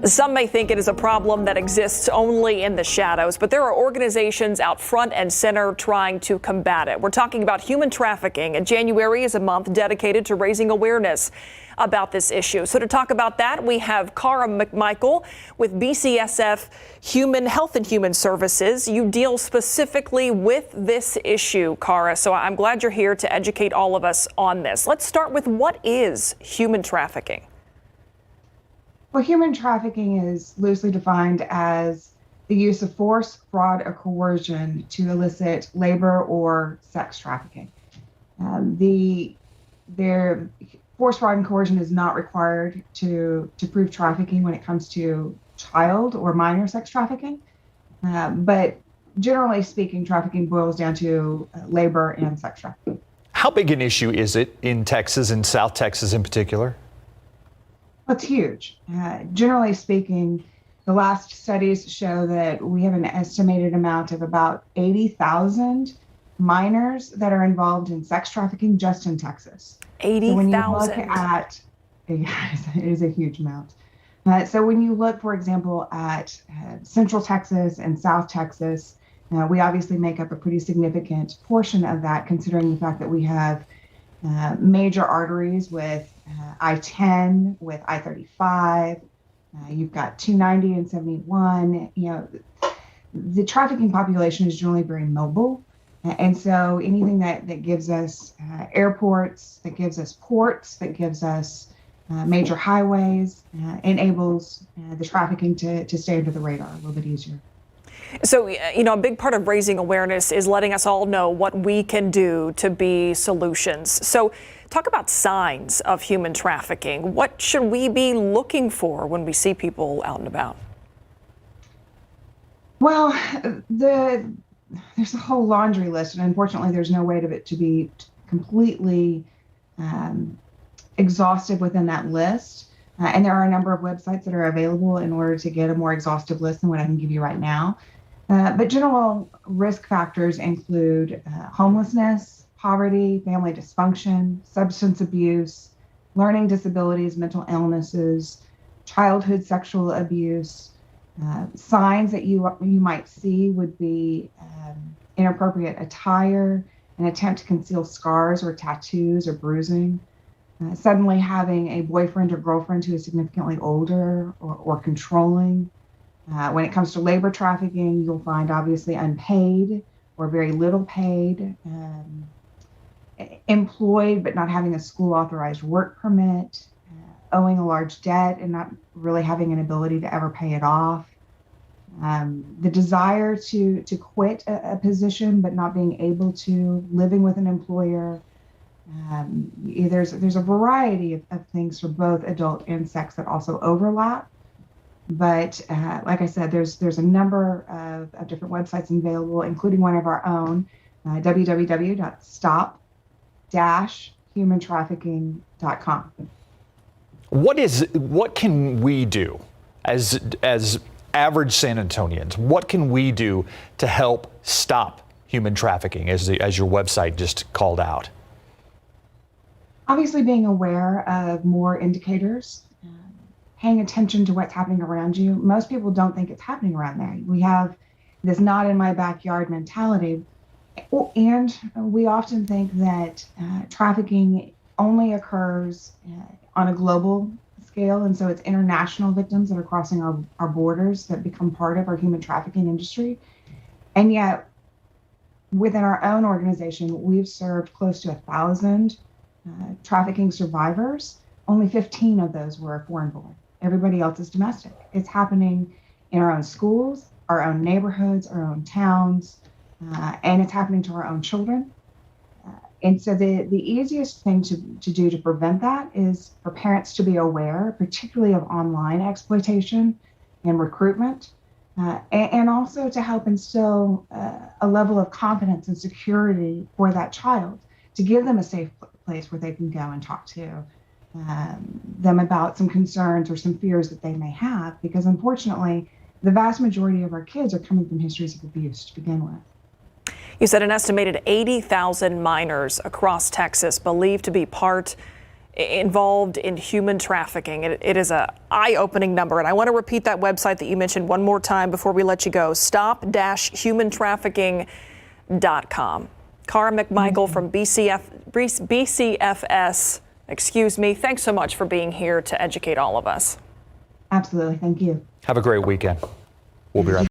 Some may think it is a problem that exists only in the shadows, but there are organizations out front and center trying to combat it. We're talking about human trafficking, and January is a month dedicated to raising awareness about this issue. So to talk about that, we have Chara McMichael with BCSF Human Health and Human Services. You deal specifically with this issue, Chara, so I'm glad you're here to educate all of us on this. Let's start with what is human trafficking? Well, human trafficking is loosely defined as the use of force, fraud, or coercion to elicit labor or sex trafficking. Force, fraud, and coercion is not required to prove trafficking when it comes to child or minor sex trafficking. But generally speaking, trafficking boils down to labor and sex trafficking. How big an issue is it in Texas and South Texas in particular? It's huge. Generally speaking, the last studies show that we have an estimated amount of about 80,000 minors that are involved in sex trafficking just in Texas. 80,000. So when you look at, it is a huge amount. So when you look, for example, at Central Texas and South Texas, we obviously make up a pretty significant portion of that, considering the fact that we have major arteries with I-10, with I-35, you've got 290 and 71. The trafficking population is generally very mobile. And so anything that gives us airports, that gives us ports, that gives us major highways, enables the trafficking to stay under the radar a little bit easier. So, a big part of raising awareness is letting us all know what we can do to be solutions. So talk about signs of human trafficking. What should we be looking for when we see people out and about? Well, there's a whole laundry list, and unfortunately there's no way to be completely exhaustive within that list. And there are a number of websites that are available in order to get a more exhaustive list than what I can give you right now. But general risk factors include homelessness, poverty, family dysfunction, substance abuse, learning disabilities, mental illnesses, childhood sexual abuse. Signs that you might see would be inappropriate attire, an attempt to conceal scars or tattoos or bruising, suddenly having a boyfriend or girlfriend who is significantly older or controlling. When it comes to labor trafficking, you'll find obviously unpaid or very little paid, employed but not having a school authorized work permit, owing a large debt and not really having an ability to ever pay it off. The desire to quit a position but not being able to, living with an employer. There's a variety of things for both adult and sex that also overlap. But like I said, there's a number of different websites available, including one of our own, www.stop-humantrafficking.com. What can we do as average San Antonians? What can we do to help stop human trafficking, as your website just called out? Obviously, being aware of more indicators, paying attention to what's happening around you. Most people don't think it's happening around there. We have this not in my backyard mentality. And we often think that trafficking only occurs on a global scale. And so it's international victims that are crossing our borders that become part of our human trafficking industry. And yet, within our own organization, we've served close to 1,000 trafficking survivors. Only 15 of those were foreign born. Everybody else is domestic. It's happening in our own schools, our own neighborhoods, our own towns, and it's happening to our own children. And so the easiest thing to do to prevent that is for parents to be aware, particularly of online exploitation and recruitment, and also to help instill a level of confidence and security for that child, to give them a safe place where they can go and talk to them about some concerns or some fears that they may have, because unfortunately, the vast majority of our kids are coming from histories of abuse to begin with. You said an estimated 80,000 minors across Texas believed to be part involved in human trafficking. It is a eye-opening number, and I want to repeat that website that you mentioned one more time before we let you go. Stop-humantrafficking.com. Chara McMichael from BCFS. Thanks so much for being here to educate all of us. Absolutely. Thank you. Have a great weekend. We'll be right back.